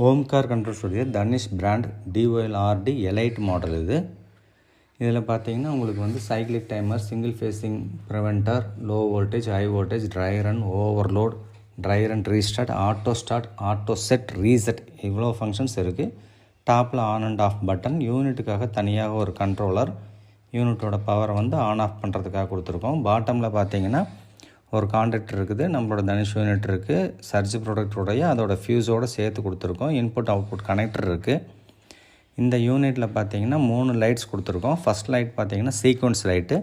Omkar controls உடைய Tanish brand DOLRD elite model இது. இதில் பார்த்தீங்கன்னா உங்களுக்கு வந்து cyclic timer, single phasing preventer, low voltage, high voltage, dry run, overload, dry run restart, auto set, reset இவ்வளோ functions இருக்குது. டாப்பில் ஆன் அண்ட் ஆஃப் பட்டன், யூனிட்டுக்காக தனியாக ஒரு கண்ட்ரோலர், யூனிட்டோட பவரை வந்து ஆன் ஆஃப் பண்ணுறதுக்காக கொடுத்துருக்கோம். பாட்டமில் பார்த்தீங்கன்னா ஒரு கான்டாக்ட் இருக்குது, நம்மளோட தனிஷ் யூனிட் இருக்குது, சர்ஜ் ப்ராடக்டோடைய அதோட ஃபியூஸோடு சேர்த்து கொடுத்துருக்கோம். இன்புட் அவுட்புட் கனெக்டர் இருக்குது. இந்த யூனிட்டில் பார்த்தீங்கன்னா 3 லைட்ஸ் கொடுத்துருக்கோம். ஃபஸ்ட் லைட் பார்த்தீங்கன்னா சீக்வன்ஸ் லைட்டு.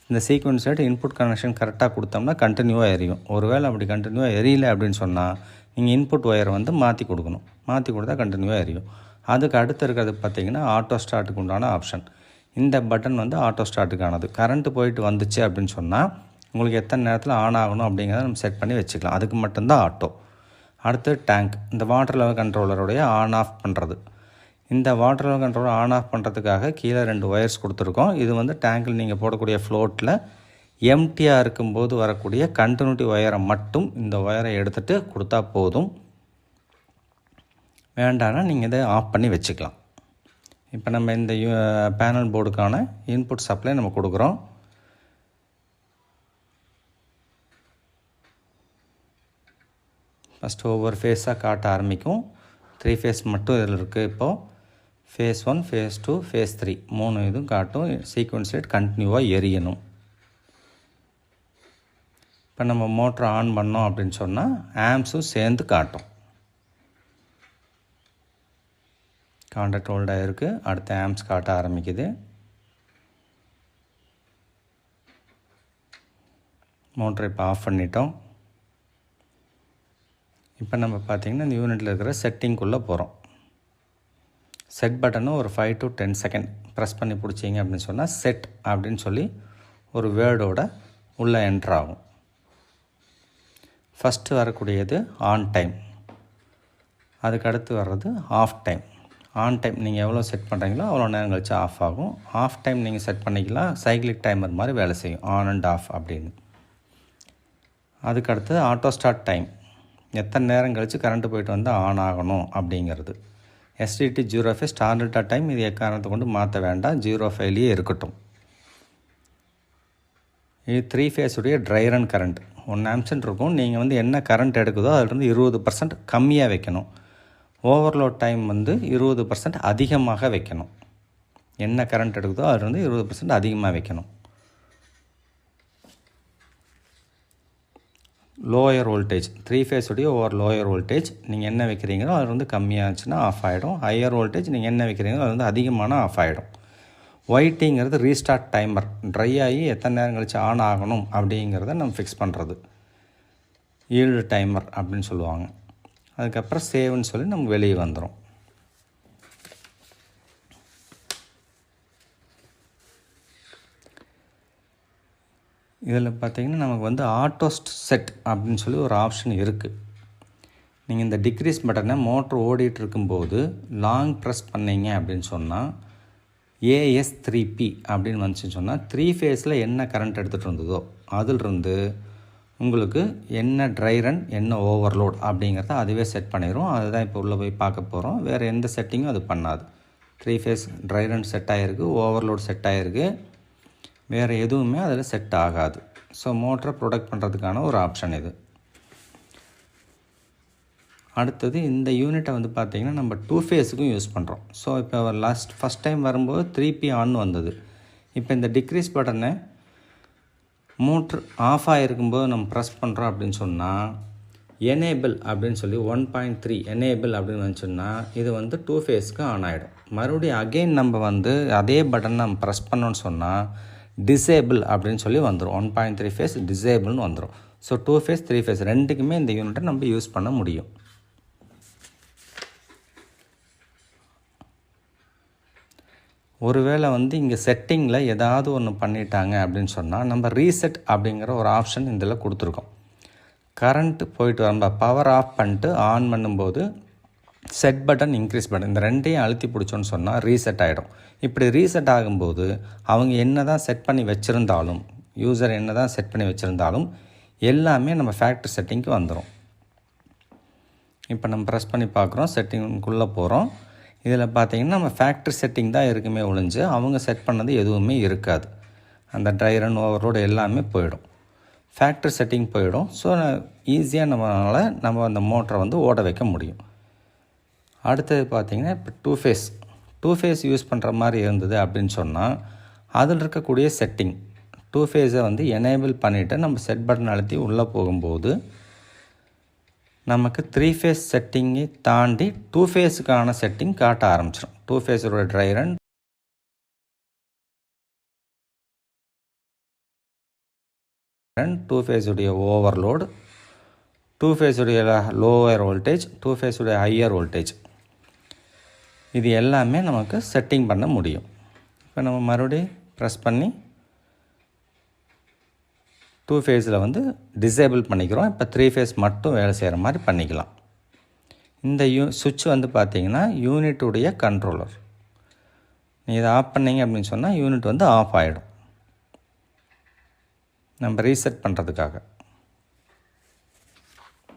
இந்த சீக்வன்ஸ் லைட் இன்புட் கனெக்ஷன் கரெக்டாக கொடுத்தோம்னா கண்டினியூவாக எரியும். ஒருவேளை அப்படி கண்டினியூவாக எரியல அப்படின்னு சொன்னால் நீங்கள் இன்புட் ஒயரை வந்து மாற்றி கொடுக்கணும். மாற்றி கொடுத்தா கண்டினியூவாக எரியும். அதுக்கு அடுத்து இருக்கிறது பார்த்தீங்கன்னா ஆட்டோ ஸ்டார்ட்டுக்கு உண்டான ஆப்ஷன். இந்த பட்டன் வந்து ஆட்டோ ஸ்டார்ட்டுக்கானது. கரண்ட்டு போயிட்டு வந்துச்சு அப்படின்னு சொன்னால் உங்களுக்கு எத்தனை நேரத்தில் ஆன் ஆகணும் அப்படிங்கிறத நம்ம செட் பண்ணி வச்சுக்கலாம். அதுக்கு மட்டும்தான் ஆட்டோ. அடுத்து டேங்க், இந்த வாட்டர் லெவல் கண்ட்ரோலருடைய ஆன் ஆஃப் பண்ணுறது. இந்த water level controller on off பண்ணுறதுக்காக கீழே 2 ஒயர்ஸ் கொடுத்துருக்கோம். இது வந்து டேங்கில் நீங்கள் போடக்கூடிய ஃப்ளோட்டில் எம்டியாக இருக்கும்போது வரக்கூடிய கண்டினியூட்டி ஒயரை மட்டும் இந்த ஒயரை எடுத்துகிட்டு கொடுத்தா போதும். வேண்டாம்னா நீங்கள் இதை ஆஃப் பண்ணி வச்சுக்கலாம். இப்போ நம்ம இந்த பேனல் போர்டுக்கான இன்புட் சப்ளை நம்ம கொடுக்குறோம். ஃபஸ்ட்டு ஒவ்வொரு ஃபேஸாக காட்ட ஆரம்பிக்கும். 3 ஃபேஸ் மட்டும் இதில் இருக்குது. இப்போது ஃபேஸ் 1, ஃபேஸ் 2, ஃபேஸ் 3 3 இதுவும் காட்டும். சீக்வன்ஸ் லைட் கண்டினியூவாக எரியணும். இப்போ நம்ம மோட்டரை ஆன் பண்ணோம் அப்படின்னு சொன்னால் ஆம்ஸும் சேர்ந்து காட்டும். கான்டாக்ட் ஹோல்ட் ஆகிருக்கு. அடுத்த ஆம்ஸ் காட்ட ஆரம்பிக்குது. மோட்டரை இப்போ ஆஃப் பண்ணிட்டோம். இப்போ நம்ம பார்த்திங்கன்னா இந்த யூனிட்டில் இருக்கிற செட்டிங்குள்ளே போகிறோம். செட் பட்டனை ஒரு 5 to 10 செகண்ட் ப்ரெஸ் பண்ணி பிடிச்சிங்க அப்படின்னு சொன்னால் செட் அப்படின்னு சொல்லி ஒரு வேர்டோட உள்ளே என்ட்ரு ஆகும். ஃபஸ்ட்டு வரக்கூடியது ஆன் டைம், அதுக்கு அடுத்து வர்றது ஆஃப் டைம். ஆன் டைம் நீங்கள் எவ்வளோ செட் பண்ணுறீங்களோ அவ்வளோ நேரம் கழிச்சு ஆஃப் ஆகும். ஆஃப் டைம் நீங்கள் செட் பண்ணிக்கலாம், சைக்கிளிக் டைமர் மாதிரி வேலை செய்யும், ஆன் அண்ட் ஆஃப் அப்படின்னு. அதுக்கு அடுத்து ஆட்டோ ஸ்டார்ட் டைம், எத்தனை நேரம் கழித்து கரண்ட்டு போயிட்டு வந்து ஆன் ஆகணும் அப்படிங்கிறது. STT 0 ஸ்டாண்டர்டாக டைம், இது எக்காரணத்தை கொண்டு மாற்ற வேண்டாம், 0 இருக்கட்டும். இது 3 ஃபேஸுடைய ட்ரை ரன் கரண்ட் 1 ஆம்ப்ஸ் இருக்கும். நீங்கள் வந்து என்ன கரண்ட் எடுக்குதோ அதிலிருந்து 20% கம்மியாக வைக்கணும். ஓவர்லோட் டைம் வந்து 20% அதிகமாக வைக்கணும். என்ன கரண்ட் எடுக்குதோ அதிலிருந்து 20% அதிகமாக வைக்கணும். லோயர் வோல்டேஜ் 3 ஃபேஸுடைய ஓவர் லோயர் வோல்டேஜ் நீங்கள் என்ன வைக்கிறீங்களோ அது வந்து கம்மியாச்சுன்னா ஆஃப் ஆகிடும். ஹையர் வோல்டேஜ் நீங்கள் என்ன வைக்கிறீங்களோ அது வந்து அதிகமான ஆஃப் ஆகிடும். ஒயிட்டிங்கிறது ரீஸ்டார்ட் டைமர், ட்ரை ஆகி எத்தனை நேரம் கழிச்சு ஆன் ஆகணும் அப்படிங்கிறத நம்ம ஃபிக்ஸ் பண்ணுறது. ஈல்டு டைமர் அப்படின்னு சொல்லுவாங்க. அதுக்கப்புறம் சேவ்னு சொல்லி நம்ம வெளியே வந்துடும். இதில் பார்த்திங்கன்னா நமக்கு வந்து ஆட்டோ செட் அப்படின்னு சொல்லி ஒரு ஆப்ஷன் இருக்குது. நீங்கள் இந்த டிக்ரீஸ் பட்டனை மோட்ரு ஓடிட்டு இருக்கும்போது லாங் ப்ரெஸ் பண்ணிங்க அப்படின்னு சொன்னால் AS3P அப்படின்னு வந்துச்சுன்னு சொன்னால் 3 ஃபேஸில் என்ன கரண்ட் எடுத்துகிட்டு இருந்ததோ அதிலிருந்து உங்களுக்கு என்ன ட்ரை ரன் என்ன ஓவர்லோட் அப்படிங்கிறத அதுவே செட் பண்ணிடும். அதுதான் இப்போ உள்ளே போய் பார்க்க போகிறோம். வேறு எந்த செட்டிங்கும் அது பண்ணாது. 3 ஃபேஸ் ட்ரை ரன் செட் ஆகிருக்கு, ஓவர்லோட் செட் ஆகிருக்கு, வேறு எதுவுமே அதில் செட் ஆகாது. ஸோ மோட்டரை ப்ரொடக்ட் பண்ணுறதுக்கான ஒரு ஆப்ஷன் இது. அடுத்தது இந்த யூனிட்டை வந்து பார்த்திங்கன்னா நம்ம 2 ஃபேஸுக்கும் யூஸ் பண்ணுறோம். ஸோ இப்போ ஃபஸ்ட் டைம் வரும்போது 3P ஆன் வந்தது. இப்போ இந்த டிக்ரீஸ் பட்டனை மோட்ரு ஆஃப் ஆகிருக்கும்போது நம்ம ப்ரெஸ் பண்ணுறோம் அப்படின்னு சொன்னால் எனேபிள் அப்படின்னு சொல்லி 1.3 எனேபிள் அப்படின்னு வந்துச்சுன்னா இது வந்து 2 ஃபேஸ்க்கு ஆன் ஆகிடும். மறுபடியும் அகெயின் நம்ம வந்து அதே பட்டன் நம்ம ப்ரெஸ் பண்ணோன்னு சொன்னால் டிசேபிள் அப்படின்னு சொல்லி வந்துடும். 1.3 ஃபேஸ் டிசேபிள்னு வந்துடும். ஸோ 2 ஃபேஸ் 3 ஃபேஸ் ரெண்டுக்குமே இந்த யூனிட்டை நம்ம யூஸ் பண்ண முடியும். ஒருவேளை வந்து இங்கே செட்டிங்கில் ஏதாவது ஒன்று பண்ணிட்டாங்க அப்படின்னு சொன்னால் நம்ம ரீசெட் அப்படிங்கிற ஒரு ஆப்ஷன் இதில் கொடுத்துருக்கோம். கரண்ட்டு போயிட்டு நம்ம பவர் ஆஃப் பண்ணிட்டு ஆன் பண்ணும்போது செட் பட்டன், இன்க்ரீஸ் பட்டன் இந்த ரெண்டையும் அழுத்தி பிடிச்சோன்னு சொன்னால் ரீசெட் ஆகிடும். இப்படி ரீசெட் ஆகும்போது அவங்க என்ன தான் செட் பண்ணி வச்சுருந்தாலும், யூசர் என்ன தான் செட் பண்ணி வச்சுருந்தாலும் எல்லாமே நம்ம ஃபேக்ட்ரி செட்டிங்க்கு வந்துடும். இப்போ நம்ம ப்ரெஸ் பண்ணி பார்க்குறோம், செட்டிங்குள்ளே போகிறோம். இதில் பார்த்திங்கன்னா நம்ம ஃபேக்ட்ரி செட்டிங் தான் இருக்குமே ஒழிஞ்சு அவங்க செட் பண்ணது எதுவுமே இருக்காது. அந்த ட்ரை ரன் ஓவர்லோடு எல்லாமே போயிடும், ஃபேக்ட்ரி செட்டிங் போயிடும். ஸோ ஈஸியாக நம்ம அந்த மோட்டரை வந்து ஓட வைக்க முடியும். அடுத்தது பார்த்திங்கன்னா இப்போ டூ ஃபேஸ் யூஸ் பண்ணுற மாதிரி இருந்தது அப்படின்னு சொன்னால் அதில் இருக்கக்கூடிய செட்டிங் டூ ஃபேஸை வந்து எனேபிள் பண்ணிவிட்டு நம்ம செட் பட்டன் அழுத்தி உள்ளே போகும்போது நமக்கு 3 ஃபேஸ் செட்டிங்கை தாண்டி 2 ஃபேஸுக்கான செட்டிங் காட்ட ஆரம்பிச்சிடும். 2 ஃபேஸோட ட்ரை ரன், 2 ஃபேஸுடைய ஓவர்லோடு, 2 ஃபேஸுடைய லோவர் வோல்டேஜ், 2 ஃபேஸுடைய ஹையர் வோல்டேஜ், இது எல்லாமே நமக்கு செட்டிங் பண்ண முடியும். இப்போ நம்ம மறுபடியும் ப்ரெஸ் பண்ணி 2 ஃபேஸில் வந்து டிசேபிள் பண்ணிக்கிறோம். இப்போ 3 ஃபேஸ் மட்டும் வேலை செய்கிற மாதிரி பண்ணிக்கலாம். இந்த சுவிட்ச் வந்து பார்த்திங்கன்னா யூனிட்டுடைய கண்ட்ரோலர். இதை ஆஃப் பண்ணிங்க அப்படின்னு சொன்னால் யூனிட் வந்து ஆஃப் ஆகிடும் நம்ம ரீசெட் பண்ணுறதுக்காக.